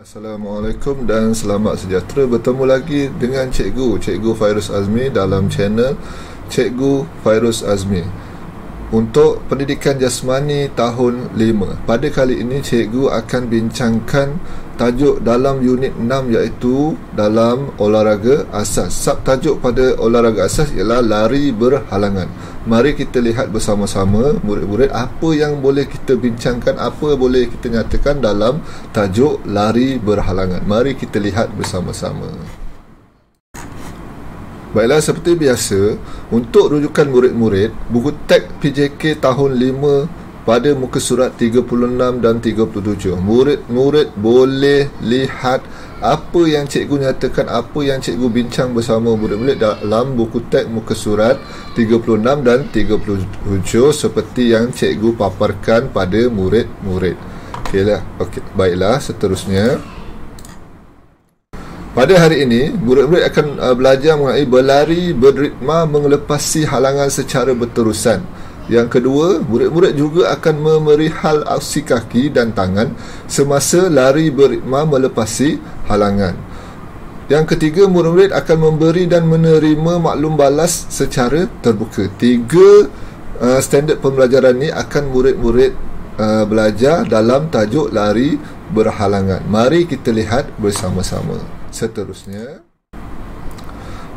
Assalamualaikum dan selamat sejahtera. Bertemu lagi dengan Cikgu Fairuz Azmi dalam channel Cikgu Fairuz Azmi untuk pendidikan jasmani tahun 5. Pada kali ini Cikgu akan bincangkan tajuk dalam unit 6 iaitu dalam olahraga asas. Subtajuk pada olahraga asas ialah lari berhalangan. Mari kita lihat bersama-sama murid-murid apa yang boleh kita bincangkan, apa boleh kita nyatakan dalam tajuk lari berhalangan. Mari kita lihat bersama-sama. Baiklah, seperti biasa, untuk rujukan murid-murid, buku teks PJK tahun 5 pada muka surat 36 dan 37. Murid-murid boleh lihat apa yang cikgu nyatakan, apa yang cikgu bincang bersama murid-murid dalam buku teks muka surat 36 dan 37 seperti yang cikgu paparkan pada murid-murid. Okey, baiklah, seterusnya. Pada hari ini, murid-murid akan belajar mengenai berlari berritma mengelepasi halangan secara berterusan. Yang kedua, murid-murid juga akan memerihal aksi kaki dan tangan semasa lari berritma melepasi halangan. Yang ketiga, murid-murid akan memberi dan menerima maklum balas secara terbuka. 3 standard pembelajaran ini akan murid-murid belajar dalam tajuk lari berhalangan. Mari kita lihat bersama-sama. Seterusnya,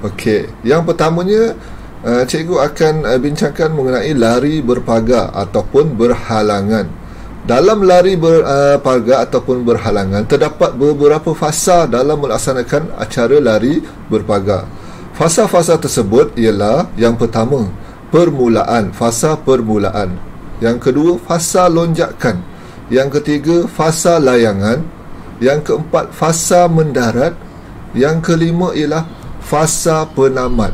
okey, yang pertamanya cikgu akan bincangkan mengenai lari berpagar ataupun berhalangan. Dalam lari berpagar ataupun berhalangan terdapat beberapa fasa dalam melaksanakan acara lari berpagar. Fasa-fasa tersebut ialah: yang pertama, permulaan, fasa permulaan; yang kedua, fasa lonjakan; yang ketiga, fasa layangan; yang keempat, fasa mendarat; yang kelima ialah fasa penamat.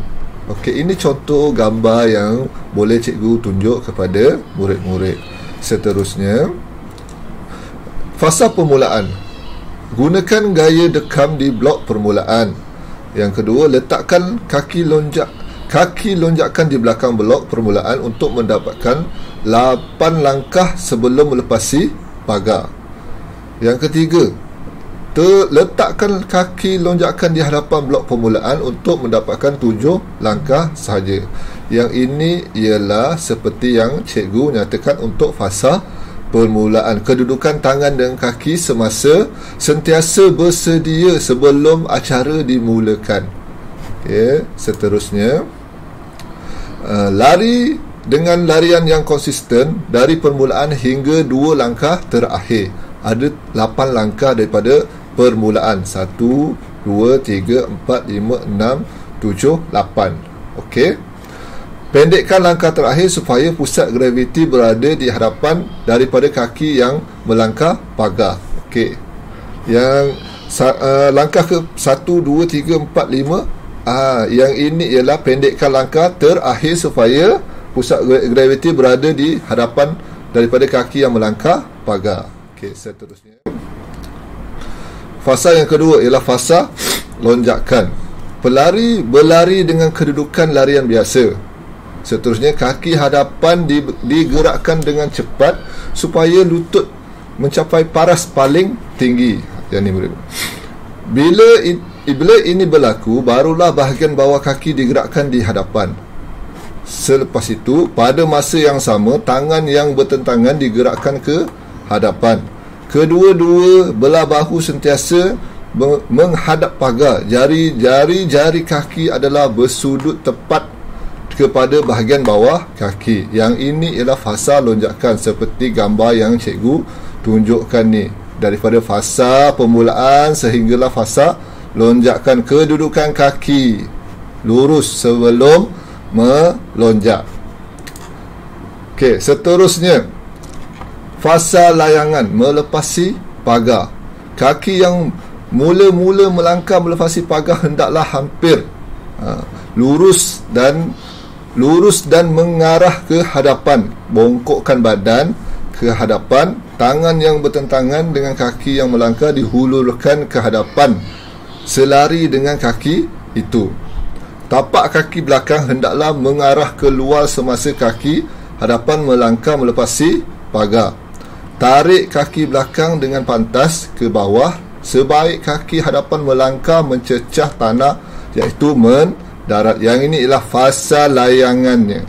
Okey, ini contoh gambar yang boleh cikgu tunjuk kepada murid-murid. Seterusnya, fasa permulaan. Gunakan gaya dekam di blok permulaan. Yang kedua, letakkan kaki lonjakan di belakang blok permulaan untuk mendapatkan 8 langkah sebelum melepasi pagar. Yang ketiga, letakkan kaki lonjakan di hadapan blok permulaan untuk mendapatkan 7 langkah sahaja. Yang ini ialah seperti yang cikgu nyatakan untuk fasa permulaan. Kedudukan tangan dan kaki semasa sentiasa bersedia sebelum acara dimulakan. Okey, seterusnya, lari dengan larian yang konsisten dari permulaan hingga 2 langkah terakhir. Ada 8 langkah daripada permulaan. 1, 2, 3, 4, 5, 6, 7, 8. Okey. Pendekkan langkah terakhir supaya pusat graviti berada di hadapan daripada kaki yang melangkah pagar. Okey. Yang langkah ke 1, 2, 3, 4, 5. Yang ini ialah pendekkan langkah terakhir supaya pusat graviti berada di hadapan daripada kaki yang melangkah pagar. Okey, seterusnya. Fasa yang kedua ialah fasa lonjakan. Pelari berlari dengan kedudukan larian biasa. Seterusnya, kaki hadapan digerakkan dengan cepat supaya lutut mencapai paras paling tinggi. Yang ini murid. Bila ini berlaku, barulah bahagian bawah kaki digerakkan di hadapan. Selepas itu, pada masa yang sama, tangan yang bertentangan digerakkan ke hadapan. Kedua-dua belah bahu sentiasa menghadap pagar. Jari kaki adalah bersudut tepat kepada bahagian bawah kaki. Yang ini ialah fasa lonjakan seperti gambar yang cikgu tunjukkan ni. Daripada fasa permulaan sehinggalah fasa lonjakan. Kedudukan kaki lurus sebelum melonjak. Okey, seterusnya, fasa layangan, melepasi pagar. Kaki yang mula-mula melangkah melepasi pagar hendaklah hampir lurus dan mengarah ke hadapan. Bongkokkan badan ke hadapan. Tangan yang bertentangan dengan kaki yang melangkah dihulurkan ke hadapan selari dengan kaki itu. Tapak kaki belakang hendaklah mengarah keluar semasa kaki hadapan melangkah melepasi pagar. Tarik kaki belakang dengan pantas ke bawah sebaik kaki hadapan melangkah mencecah tanah, iaitu mendarat. Yang ini ialah fasa layangannya.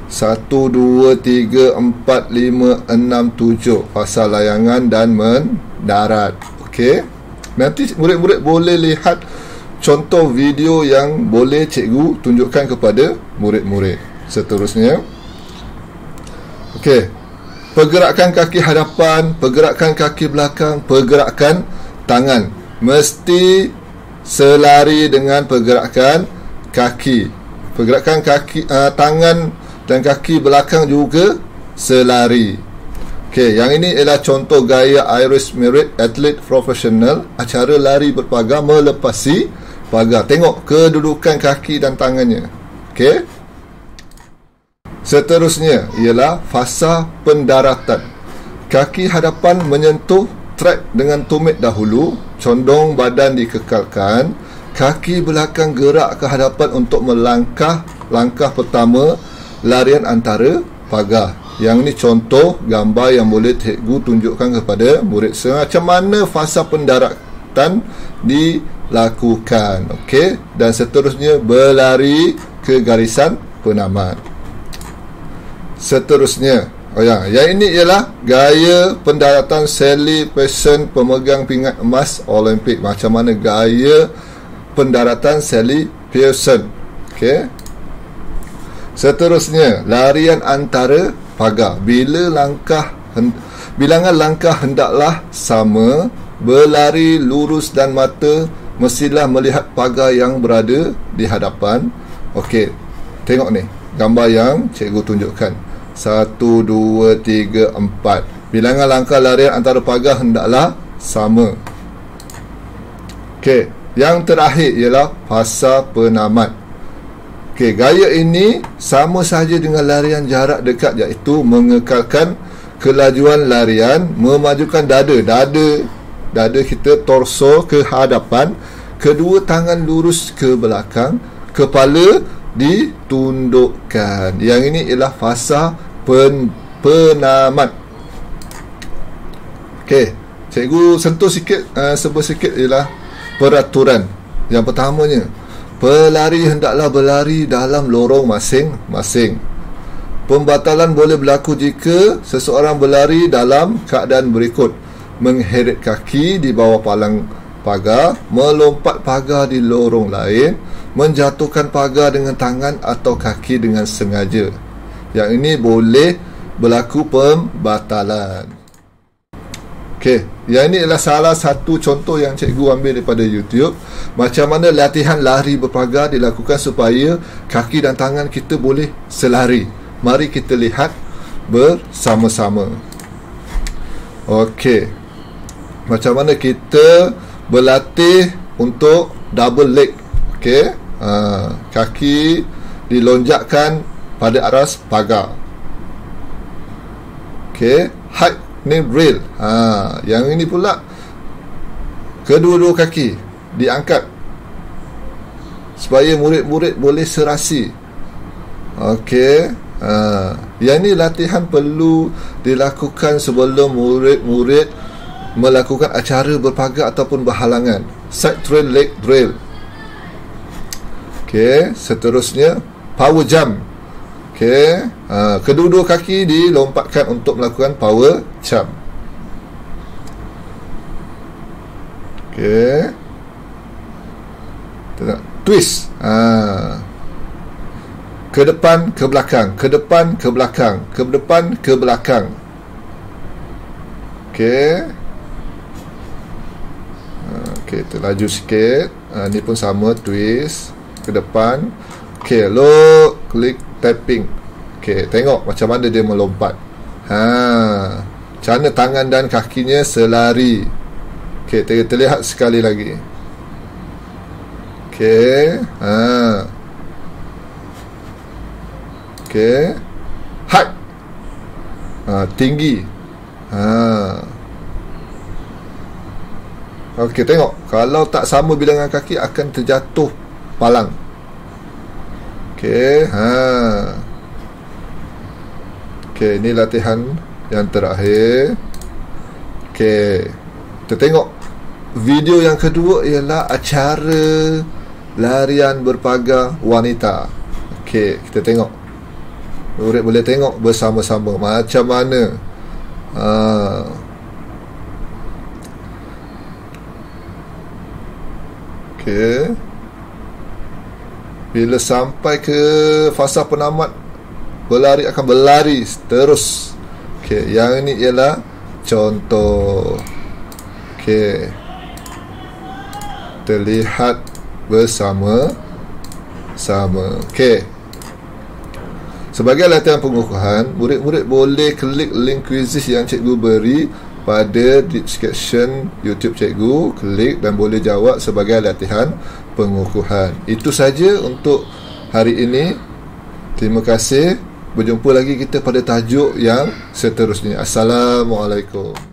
1, 2, 3, 4, 5, 6, 7 fasa layangan dan mendarat. Okey, nanti murid-murid boleh lihat contoh video yang boleh cikgu tunjukkan kepada murid-murid. Seterusnya, okey, pergerakan kaki hadapan, pergerakan kaki belakang, pergerakan tangan mesti selari dengan pergerakan kaki. Pergerakan kaki, tangan dan kaki belakang juga selari. Okey, yang ini ialah contoh gaya Iris Merit, atlet profesional, acara lari berpagar melepasi pagar. Tengok kedudukan kaki dan tangannya. Okey. Seterusnya ialah fasa pendaratan. Kaki hadapan menyentuh track dengan tumit dahulu, condong badan dikekalkan, kaki belakang gerak ke hadapan untuk melangkah. Langkah pertama, larian antara pagar. Yang ni contoh gambar yang boleh cikgu tunjukkan kepada murid macam mana fasa pendaratan dilakukan. Okey, dan seterusnya berlari ke garisan penamat. Seterusnya, yang ini ialah gaya pendaratan Sally Pearson, pemegang pingat emas Olimpik. Macam mana gaya pendaratan Sally Pearson. Okey. Seterusnya, larian antara pagar. Bilangan langkah hendaklah sama, berlari lurus dan mata mestilah melihat pagar yang berada di hadapan. Okey, tengok ni gambar yang cikgu tunjukkan. 1, 2, 3, 4. Bilangan langkah larian antara pagar hendaklah sama. Okey, yang terakhir ialah fasa penamat. Okey, gaya ini sama saja dengan larian jarak dekat, iaitu mengekalkan kelajuan larian, memajukan dada kita, torso ke hadapan, kedua tangan lurus ke belakang, kepala ditundukkan. Yang ini ialah fasa penamat. Okey, cikgu sentuh sikit, sebut sikit ialah peraturan. Yang pertamanya, pelari hendaklah berlari dalam lorong masing-masing. Pembatalan boleh berlaku jika seseorang berlari dalam keadaan berikut: mengheret kaki di bawah palang pagar, melompat pagar di lorong lain, menjatuhkan pagar dengan tangan atau kaki dengan sengaja. Yang ini boleh berlaku pembatalan. Okey, yang ini adalah salah satu contoh yang cikgu ambil daripada YouTube. Macam mana latihan lari berpagar dilakukan supaya kaki dan tangan kita boleh selari. Mari kita lihat bersama-sama. Okey, macam mana kita berlatih untuk double leg. Okey, kaki dilonjakkan pada aras pagar. Okey, height ni rail. Yang ini pula kedua-dua kaki diangkat supaya murid-murid boleh serasi. Okey, yang ni latihan perlu dilakukan sebelum murid-murid melakukan acara berpagar ataupun berhalangan. Side trail, leg drill. Okey, seterusnya power jump. Okey, kedua-dua kaki dilompatkan untuk melakukan power jump. Okey, twist. Ke depan, ke belakang, ke depan, ke belakang, ke depan, ke belakang. Okey. Okey, terlaju sikit. Ni pun sama, twist ke depan. Okey, low click tapping. Okey, tengok macam mana dia melompat. Macam mana tangan dan kakinya selari. Okey, terlihat sekali lagi. Okey, okey, height, tinggi. Okey, tengok kalau tak sama bilangan kaki akan terjatuh palang. Okey, okey, ini latihan yang terakhir. Okey, kita tengok Video yang kedua ialah acara larian berpagar wanita. Okey, kita tengok. Murid boleh tengok bersama-sama macam mana. Okey. Bila sampai ke fasa penamat, berlari akan berlari terus. Okey, yang ini ialah contoh. Okey. Terlihat bersama-sama. Okey. Sebagai latihan pengukuhan, murid-murid boleh klik link kuisis yang cikgu beri pada description YouTube cikgu, klik dan boleh jawab sebagai latihan pengukuhan. Itu saja untuk hari ini. Terima kasih. Berjumpa lagi kita pada tajuk yang seterusnya. Assalamualaikum.